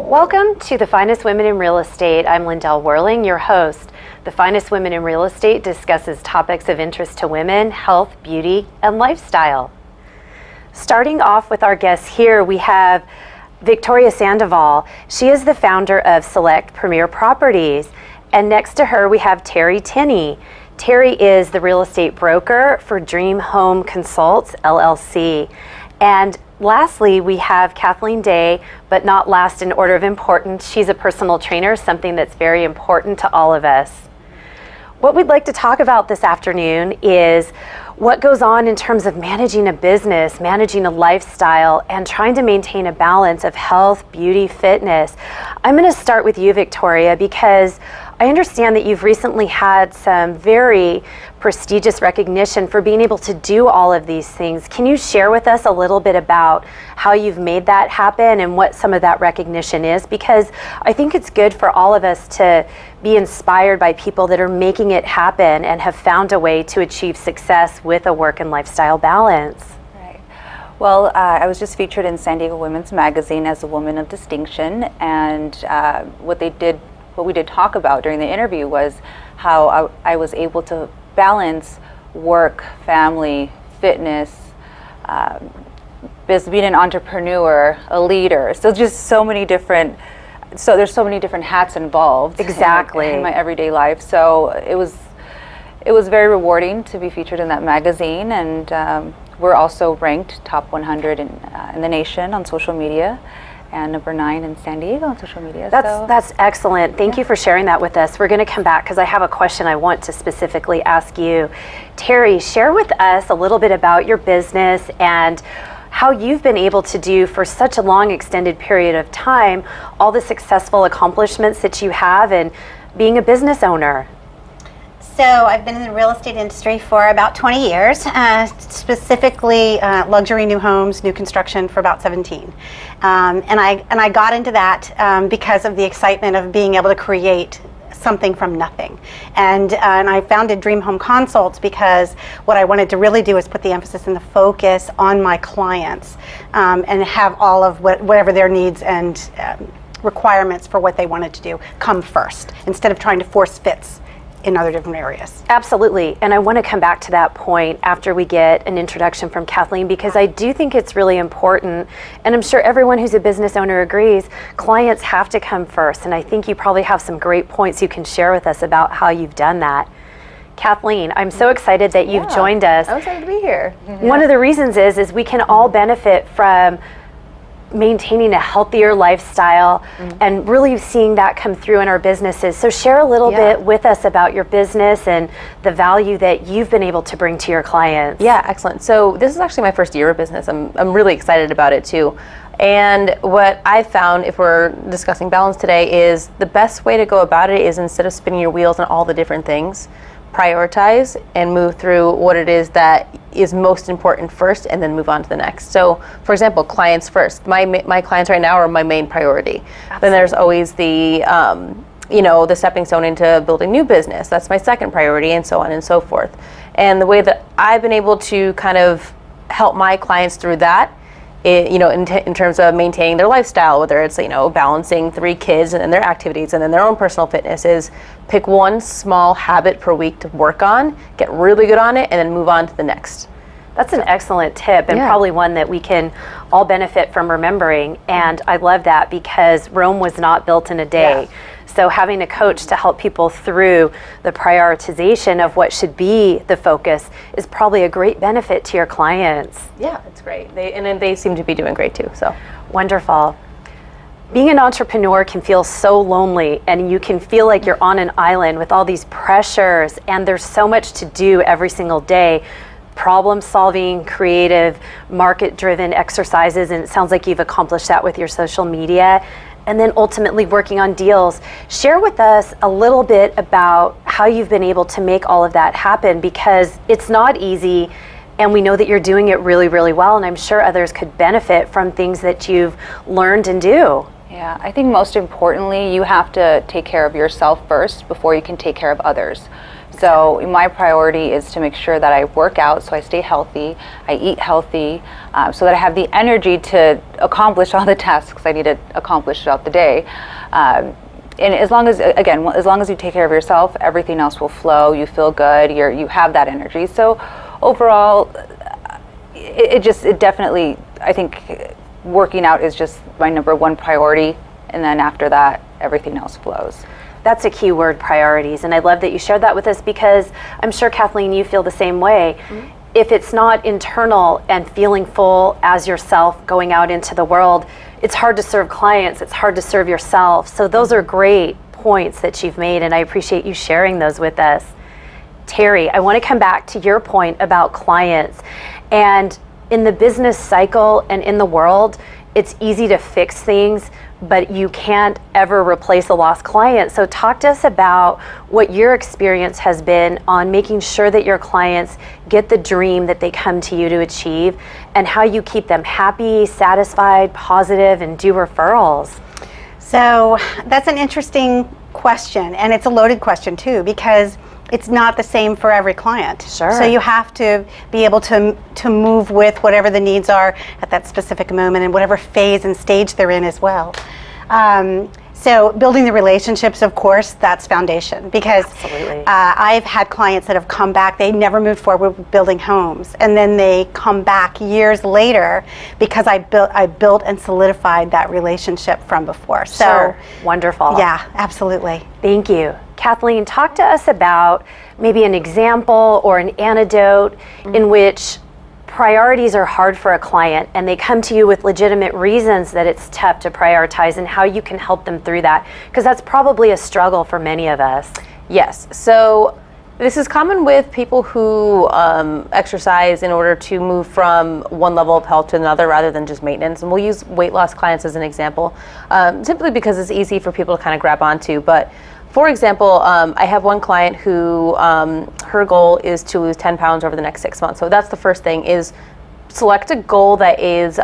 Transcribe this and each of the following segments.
Welcome to The Finest Women in Real Estate. I'm Lyndell Werling, your host. The Finest Women in Real Estate discusses topics of interest to women, health, beauty, and lifestyle. Starting off with our guests here, we have Victoria Sandoval. She is the founder of Select Premier Properties. And next to her, we have Terrie Tinney. Terrie is the real estate broker for Dream Home Consults, LLC. And lastly, we have Kathleen Day, but not last in order of importance. She's a personal trainer, something that's very important to all of us. What we'd like to talk about this afternoon is what goes on in terms of managing a business, managing a lifestyle, and trying to maintain a balance of health, beauty, fitness. I'm going to start with you, Victoria, because I understand that you've recently had some very prestigious recognition for being able to do all of these things. Can you share with us a little bit about how you've made that happen and what some of that recognition is? Because I think it's good for all of us to be inspired by people that are making it happen and have found a way to achieve success with a work and lifestyle balance. Right. Well, I was just featured in San Diego Women's Magazine as a woman of distinction, and what we did talk about during the interview was how I was able to balance work, family, fitness, being an entrepreneur, a leader. So there's so many different hats involved. Exactly. in my everyday life. So it was very rewarding to be featured in that magazine, and we're also ranked top 100 in the nation on social media, and number 9 in San Diego on social media. That's excellent. Thank you for sharing that with us. We're going to come back because I have a question I want to specifically ask you. Terrie, share with us a little bit about your business and how you've been able to do for such a long extended period of time all the successful accomplishments that you have in being a business owner. So I've been in the real estate industry for about 20 years, specifically luxury new homes, new construction for about 17. And I got into that because of the excitement of being able to create something from nothing. And I founded Dream Home Consults because what I wanted to really do is put the emphasis and the focus on my clients and have all of whatever their needs and requirements for what they wanted to do come first, instead of trying to force fits in other different areas. Absolutely, and I want to come back to that point after we get an introduction from Kathleen, because I do think it's really important, and I'm sure everyone who's a business owner agrees, clients have to come first, and I think you probably have some great points you can share with us about how you've done that. Kathleen, I'm so excited that you've joined us. I'm excited to be here. One of the reasons is we can all benefit from maintaining a healthier lifestyle and really seeing that come through in our businesses. So share a little bit with us about your business and the value that you've been able to bring to your clients. Yeah, excellent. So this is actually my first year of business. I'm really excited about it too. And what I found, if we're discussing balance today, is the best way to go about it is, instead of spinning your wheels on all the different things, prioritize and move through what it is that is most important first, and then move on to the next. So, for example, clients first. My clients right now are my main priority. Absolutely. Then there's always the the stepping stone into building new business. That's my second priority, and so on and so forth. And the way that I've been able to kind of help my clients through that, in terms of maintaining their lifestyle, whether it's balancing 3 kids and their activities and then their own personal fitness, is pick one small habit per week to work on, get really good on it, and then move on to the next. That's an excellent tip, and probably one that we can all benefit from remembering. And I love that, because Rome was not built in a day. Yeah. So having a coach to help people through the prioritization of what should be the focus is probably a great benefit to your clients. Yeah, it's great. They seem to be doing great too. So wonderful. Being an entrepreneur can feel so lonely, and you can feel like you're on an island with all these pressures, and there's so much to do every single day. Problem solving, creative, market driven exercises, and it sounds like you've accomplished that with your social media. And then ultimately working on deals. Share with us a little bit about how you've been able to make all of that happen, because it's not easy, and we know that you're doing it really, really well, and I'm sure others could benefit from things that you've learned and do. Yeah, I think most importantly, you have to take care of yourself first before you can take care of others. So my priority is to make sure that I work out so I stay healthy, I eat healthy, so that I have the energy to accomplish all the tasks I need to accomplish throughout the day. And as long as, again, as long as you take care of yourself, everything else will flow, you feel good, you have that energy. So overall, it definitely, I think working out is just my number one priority, and then after that, everything else flows. That's a key word, priorities, and I love that you shared that with us, because I'm sure, Kathleen, you feel the same way. Mm-hmm. If it's not internal and feeling full as yourself going out into the world, it's hard to serve clients, it's hard to serve yourself. So those are great points that you've made, and I appreciate you sharing those with us. Terrie, I want to come back to your point about clients. And in the business cycle and in the world, it's easy to fix things, but you can't ever replace a lost client. So talk to us about what your experience has been on making sure that your clients get the dream that they come to you to achieve, and how you keep them happy, satisfied, positive, and do referrals. So that's an interesting question, and it's a loaded question too, because it's not the same for every client. Sure. So you have to be able to move with whatever the needs are at that specific moment, and whatever phase and stage they're in as well. So building the relationships, of course, that's foundation, because I've had clients that have come back, they never moved forward with building homes, and then they come back years later because I built and solidified that relationship from before. So sure. Wonderful. Yeah, absolutely. Thank you. Kathleen, talk to us about maybe an example or an anecdote in which priorities are hard for a client and they come to you with legitimate reasons that it's tough to prioritize, and how you can help them through that, because that's probably a struggle for many of us. Yes, so this is common with people who exercise in order to move from one level of health to another rather than just maintenance. And we'll use weight loss clients as an example, simply because it's easy for people to kind of grab onto. But for example, I have one client who her goal is to lose 10 pounds over the next 6 months. So that's the first thing, is select a goal that is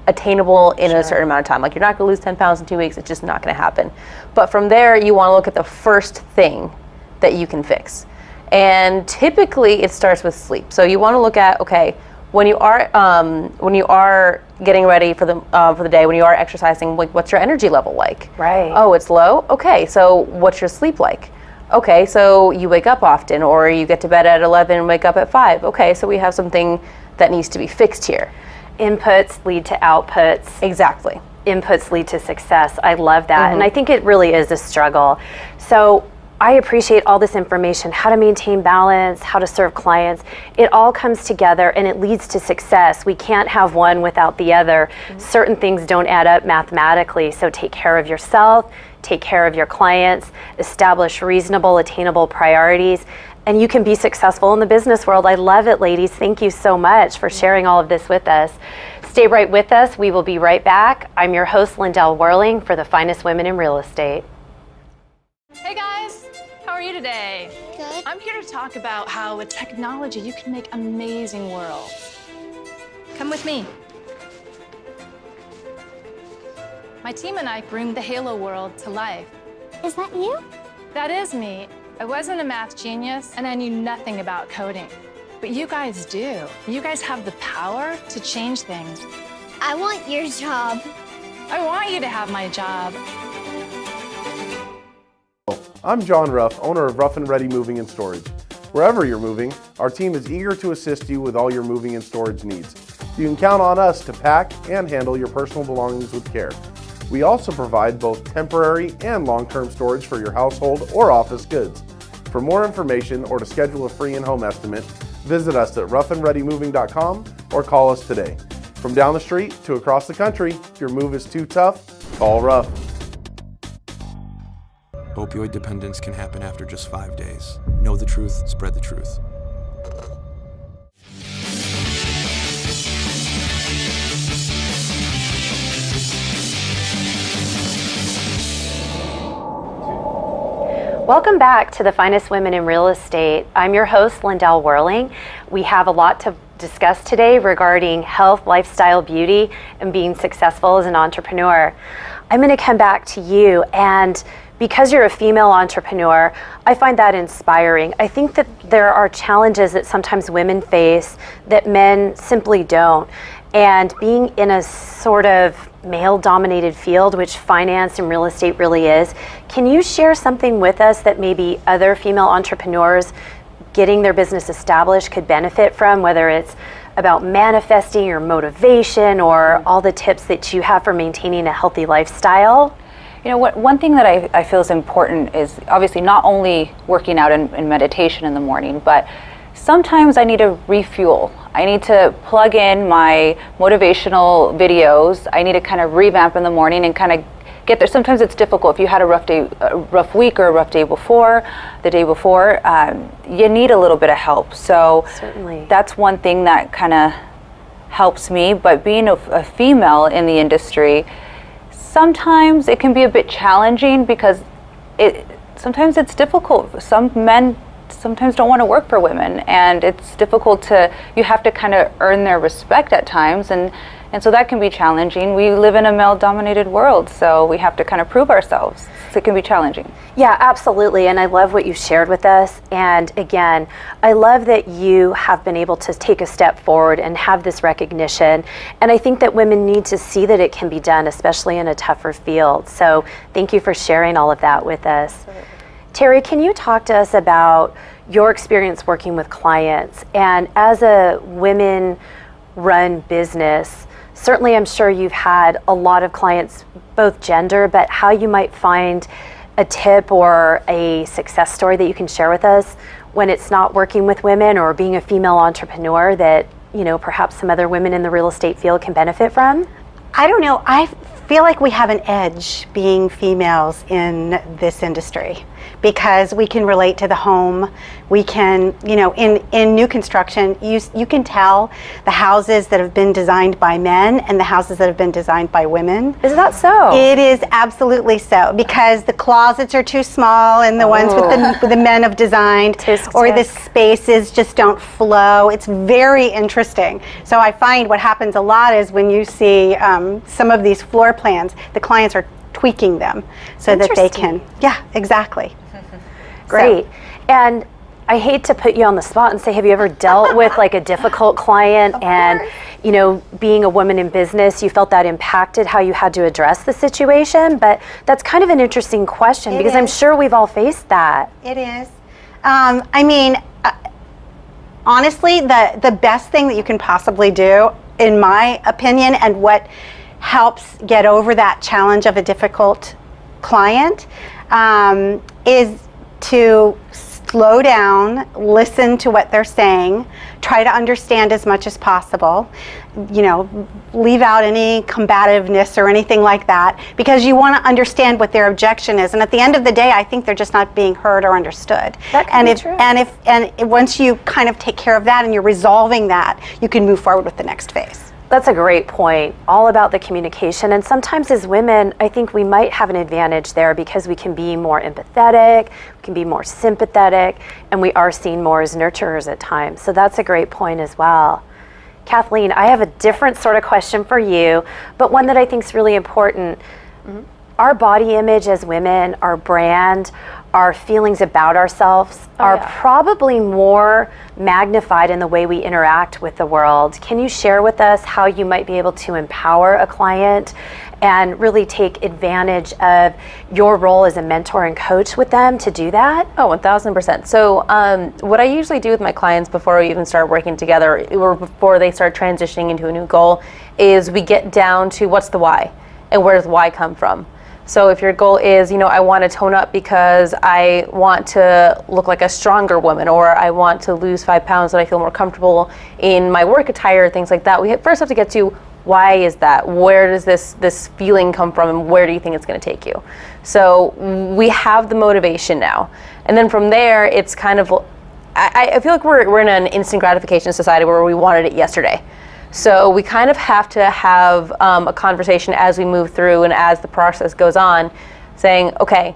attainable in a certain amount of time. Like, you're not going to lose 10 pounds in 2 weeks. It's just not going to happen. But from there, you want to look at the first thing that you can fix. And typically it starts with sleep. So you want to look at, okay, when you are getting ready for the day, when you are exercising, like, what's your energy level like? Right. Oh, it's low? Okay, so what's your sleep like? Okay, so you wake up often, or you get to bed at 11 and wake up at 5. Okay, so we have something that needs to be fixed here. Inputs lead to outputs. Exactly. Inputs lead to success. I love that. And I think it really is a struggle. So I appreciate all this information, how to maintain balance, how to serve clients. It all comes together and it leads to success. We can't have one without the other. Certain things don't add up mathematically. So take care of yourself, take care of your clients, establish reasonable, attainable priorities, and you can be successful in the business world. I love it, ladies. Thank you so much for sharing all of this with us. Stay right with us. We will be right back. I'm your host, Lyndell Werling, for the Finest Women in Real Estate. Hey guys, how are you today? Good. I'm here to talk about how with technology you can make amazing worlds. Come with me. My team and I bring the Halo world to life. Is that you? That is me. I wasn't a math genius and I knew nothing about coding. But you guys do. You guys have the power to change things. I want your job. I want you to have my job. I'm John Ruff, owner of Ruff & Ready Moving and Storage. Wherever you're moving, our team is eager to assist you with all your moving and storage needs. You can count on us to pack and handle your personal belongings with care. We also provide both temporary and long-term storage for your household or office goods. For more information or to schedule a free in-home estimate, visit us at ruffandreadymoving.com or call us today. From down the street to across the country, if your move is too tough, call Ruff. Opioid dependence can happen after just 5 days. Know the truth, spread the truth. Welcome back to the Finest Women in Real Estate. I'm your host, Lyndell Werling. We have a lot to discuss today regarding health, lifestyle, beauty, and being successful as an entrepreneur. I'm going to come back to you, and because you're a female entrepreneur, I find that inspiring. I think that there are challenges that sometimes women face that men simply don't. And being in a sort of male-dominated field, which finance and real estate really is, can you share something with us that maybe other female entrepreneurs getting their business established could benefit from, whether it's about manifesting or motivation or all the tips that you have for maintaining a healthy lifestyle? You know, one thing that I feel is important is obviously not only working out and meditation in the morning, but sometimes I need to refuel. I need to plug in my motivational videos. I need to kind of revamp in the morning and kind of get there. Sometimes it's difficult if you had a rough day, a rough week, or a rough day before, the day before. You need a little bit of help. So certainly, that's one thing that kind of helps me. But being a female in the industry, sometimes it can be a bit challenging because sometimes it's difficult. Some men sometimes don't want to work for women, and it's difficult you have to kind of earn their respect at times, and so that can be challenging. We live in a male-dominated world, so we have to kind of prove ourselves. So it can be challenging. Yeah, absolutely. And I love what you shared with us. And again, I love that you have been able to take a step forward and have this recognition. And I think that women need to see that it can be done, especially in a tougher field. So thank you for sharing all of that with us. Absolutely. Terrie, can you talk to us about your experience working with clients? And as a women-run business, certainly I'm sure you've had a lot of clients, both gender, but how you might find a tip or a success story that you can share with us when it's not working with women or being a female entrepreneur that, you know, perhaps some other women in the real estate field can benefit from? I don't know. I feel like we have an edge being females in this industry because we can relate to the home. We can, you know, in new construction, you can tell the houses that have been designed by men and the houses that have been designed by women. Is that so? It is absolutely so, because the closets are too small and the ones with the men have designed, or the spaces just don't flow. It's very interesting. So I find what happens a lot is when you see some of these floor plans, the clients are tweaking them so that they can, yeah, exactly. Great. And I hate to put you on the spot and say, have you ever dealt with like a difficult client and, you know, being a woman in business, you felt that impacted how you had to address the situation? But that's kind of an interesting question because I'm sure we've all faced that. It is. I mean, honestly, the best thing that you can possibly do, in my opinion, and what helps get over that challenge of a difficult client, is to slow down, listen to what they're saying, try to understand as much as possible, you know, leave out any combativeness or anything like that, because you want to understand what their objection is. And at the end of the day, I think they're just not being heard or understood. That can be true. And once you kind of take care of that and you're resolving that, you can move forward with the next phase. That's a great point, all about the communication. And sometimes as women, I think we might have an advantage there because we can be more empathetic, we can be more sympathetic, and we are seen more as nurturers at times. So that's a great point as well. Kathleen, I have a different sort of question for you, but one that I think is really important. Our body image as women, our brand, our feelings about ourselves are probably more magnified in the way we interact with the world. Can you share with us how you might be able to empower a client and really take advantage of your role as a mentor and coach with them to do that? Oh, 1000%. So what I usually do with my clients before we even start working together or before they start transitioning into a new goal is we get down to what's the why and where does the why come from. So if your goal is, you know, I want to tone up because I want to look like a stronger woman, or I want to lose 5 pounds so that I feel more comfortable in my work attire, things like that, we first have to get to why is that? Where does this feeling come from, and where do you think it's going to take you? So we have the motivation now. And then from there, it's kind of, I feel like we're in an instant gratification society where we wanted it yesterday. So we kind of have to have a conversation as we move through and as the process goes on, saying, okay,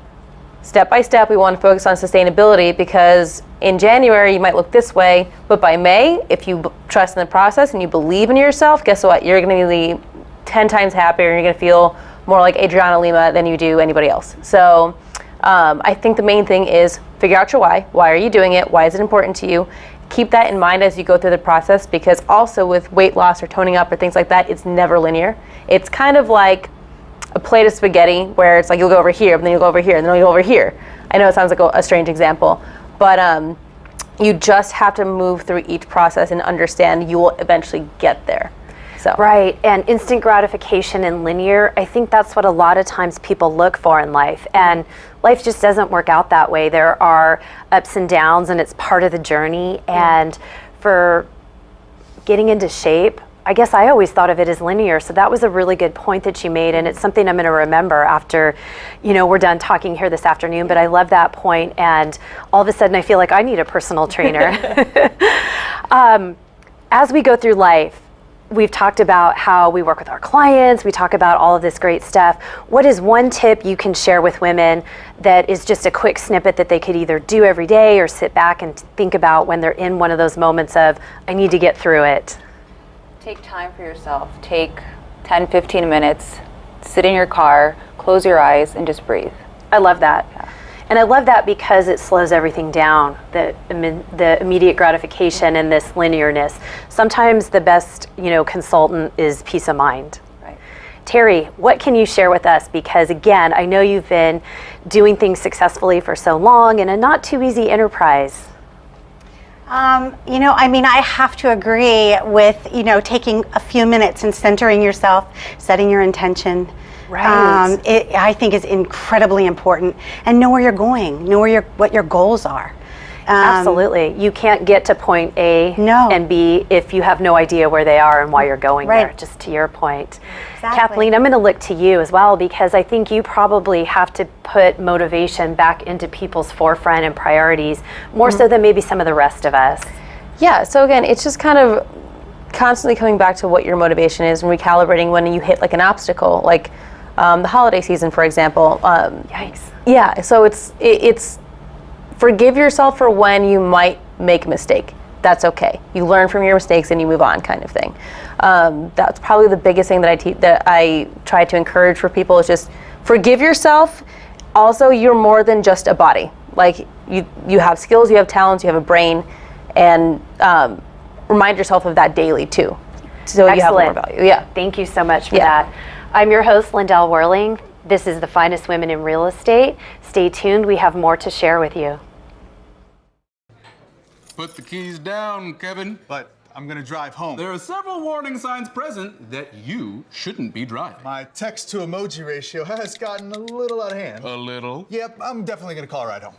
step by step, we want to focus on sustainability because in January you might look this way, but by May, if you trust in the process and you believe in yourself, guess what? You're going to be 10 times happier and you're going to feel more like Adriana Lima than you do anybody else. So I think the main thing is figure out your why. Why are you doing it? Why is it important to you? Keep that in mind as you go through the process, because also with weight loss or toning up or things like that, it's never linear. It's kind of like a plate of spaghetti where it's like you'll go over here, but then you'll go over here, and then you'll go over here. I know it sounds like a strange example, but you just have to move through each process and understand you will eventually get there. So. Right, and instant gratification and linear, I think that's what a lot of times people look for in life, and life just doesn't work out that way. There are ups and downs, and it's part of the journey, and for getting into shape, I guess I always thought of it as linear, so that was a really good point that you made, and it's something I'm going to remember after, we're done talking here this afternoon, but I love that point, and all of a sudden I feel like I need a personal trainer. As we go through life, we've talked about how we work with our clients, we talk about all of this great stuff. What is one tip you can share with women that is just a quick snippet that they could either do every day or sit back and think about when they're in one of those moments of, I need to get through it? Take time for yourself. Take 10, 15 minutes, sit in your car, close your eyes, and just breathe. I love that. Yeah. And I love that because it slows everything down, the immediate gratification and this linearness. Sometimes the best, consultant is peace of mind. Right. Terrie, what can you share with us? Because again, I know you've been doing things successfully for so long in a not too easy enterprise. I have to agree with, taking a few minutes and centering yourself, setting your intention. Right. I think is incredibly important, and know where you're going, know what your goals are. Absolutely. You can't get to point A No. and B if you have no idea where they are and why you're going Right. there, just to your point. Exactly. Kathleen, I'm going to look to you as well, because I think you probably have to put motivation back into people's forefront and priorities, more so than maybe some of the rest of us. Yeah, so again, it's just kind of constantly coming back to what your motivation is and recalibrating when you hit like an obstacle, like the holiday season, for example. Yikes. Yeah, so it's forgive yourself for when you might make a mistake. That's okay. You learn from your mistakes and you move on, kind of thing. That's probably the biggest thing that I try to encourage for people is just forgive yourself. Also, you're more than just a body. Like you have skills, you have talents, you have a brain, and remind yourself of that daily too. So Excellent. You have more value. Yeah. Thank you so much for that. I'm your host, Lyndell Werling. This is the Finest Women in Real Estate. Stay tuned. We have more to share with you. Put the keys down, Kevin. But I'm gonna drive home. There are several warning signs present that you shouldn't be driving. My text to emoji ratio has gotten a little out of hand. A little? Yep, I'm definitely gonna call a ride home.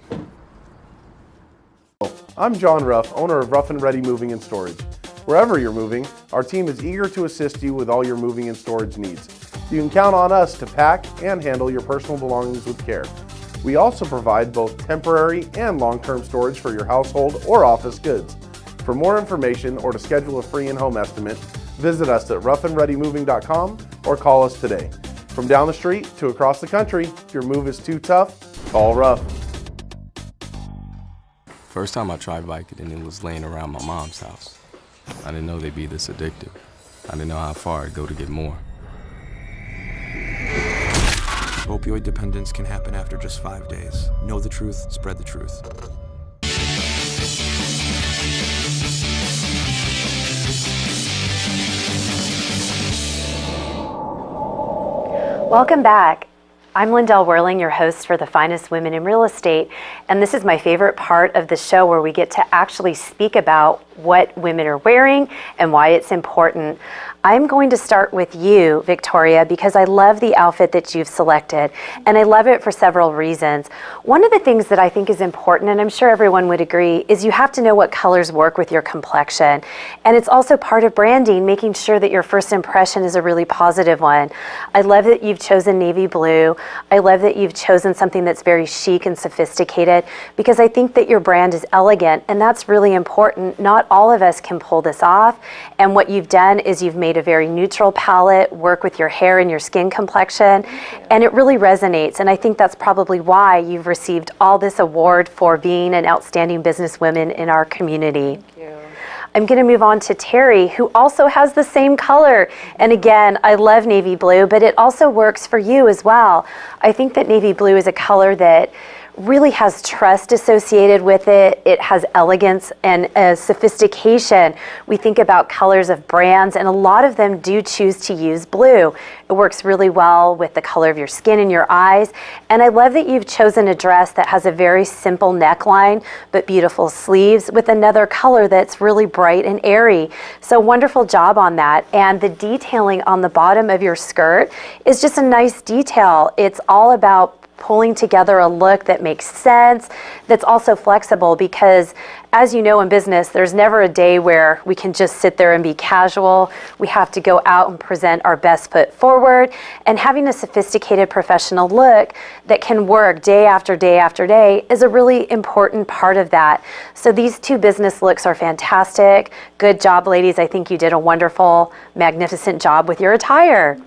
I'm John Ruff, owner of Ruff and Ready Moving and Storage. Wherever you're moving, our team is eager to assist you with all your moving and storage needs. You can count on us to pack and handle your personal belongings with care. We also provide both temporary and long-term storage for your household or office goods. For more information or to schedule a free in-home estimate, visit us at ruffandreadymoving.com or call us today. From down the street to across the country, if your move is too tough, call Ruff. First time I tried Vicodin, it was laying around my mom's house. I didn't know they'd be this addictive. I didn't know how far I'd go to get more. Opioid dependence can happen after just 5 days. Know the truth, spread the truth. Welcome back. I'm Lyndell Werling, your host for the Finest Women in Real Estate, and this is my favorite part of the show where we get to actually speak about what women are wearing and why it's important. I'm going to start with you, Victoria, because I love the outfit that you've selected, and I love it for several reasons. One of the things that I think is important, and I'm sure everyone would agree, is you have to know what colors work with your complexion. And it's also part of branding, making sure that your first impression is a really positive one. I love that you've chosen navy blue. I love that you've chosen something that's very chic and sophisticated, because I think that your brand is elegant, and that's really important. Not all of us can pull this off, and what you've done is you've made a very neutral palette work with your hair and your skin complexion, and it really resonates, and I think that's probably why you've received all this award for being an outstanding businesswoman in our community. Thank you. I'm going to move on to Terrie, who also has the same color. And again, I love navy blue, but it also works for you as well. I think that navy blue is a color that really has trust associated with it. It has elegance and sophistication. We think about colors of brands, and a lot of them do choose to use blue. It works really well with the color of your skin and your eyes. And I love that you've chosen a dress that has a very simple neckline, but beautiful sleeves with another color that's really bright and airy. So wonderful job on that. And the detailing on the bottom of your skirt is just a nice detail. It's all about pulling together a look that makes sense, that's also flexible, because as you know in business, there's never a day where we can just sit there and be casual. We have to go out and present our best foot forward, and having a sophisticated professional look that can work day after day after day is a really important part of that. So these two business looks are fantastic. Good job, ladies. I think you did a wonderful, magnificent job with your attire.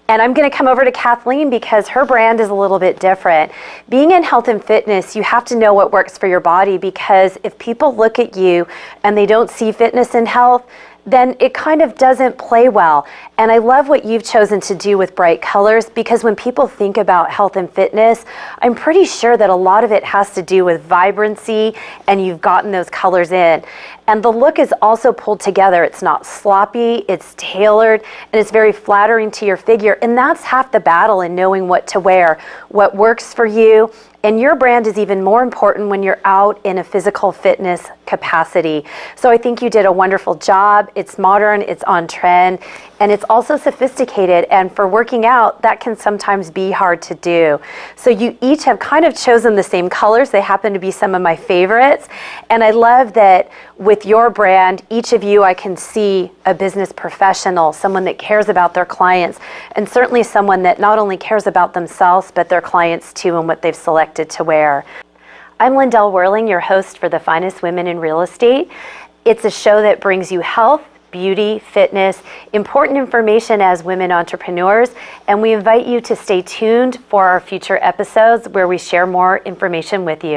And I'm going to come over to Kathleen because her brand is a little bit different. Being in health and fitness, you have to know what works for your body, because if people look at you and they don't see fitness and health, then it kind of doesn't play well. And I love what you've chosen to do with bright colors, because when people think about health and fitness, I'm pretty sure that a lot of it has to do with vibrancy, and you've gotten those colors in. And the look is also pulled together. It's not sloppy, it's tailored, and it's very flattering to your figure. And that's half the battle in knowing what to wear, what works for you. And your brand is even more important when you're out in a physical fitness capacity. So I think you did a wonderful job. It's modern, it's on trend, and it's also sophisticated. And for working out, that can sometimes be hard to do. So you each have kind of chosen the same colors. They happen to be some of my favorites. And I love that with your brand, each of you, I can see a business professional, someone that cares about their clients, and certainly someone that not only cares about themselves, but their clients too, and what they've selected to wear. I'm Lyndell Werling, your host for The Finest Women in Real Estate. It's a show that brings you health, beauty, fitness, important information as women entrepreneurs, and we invite you to stay tuned for our future episodes where we share more information with you.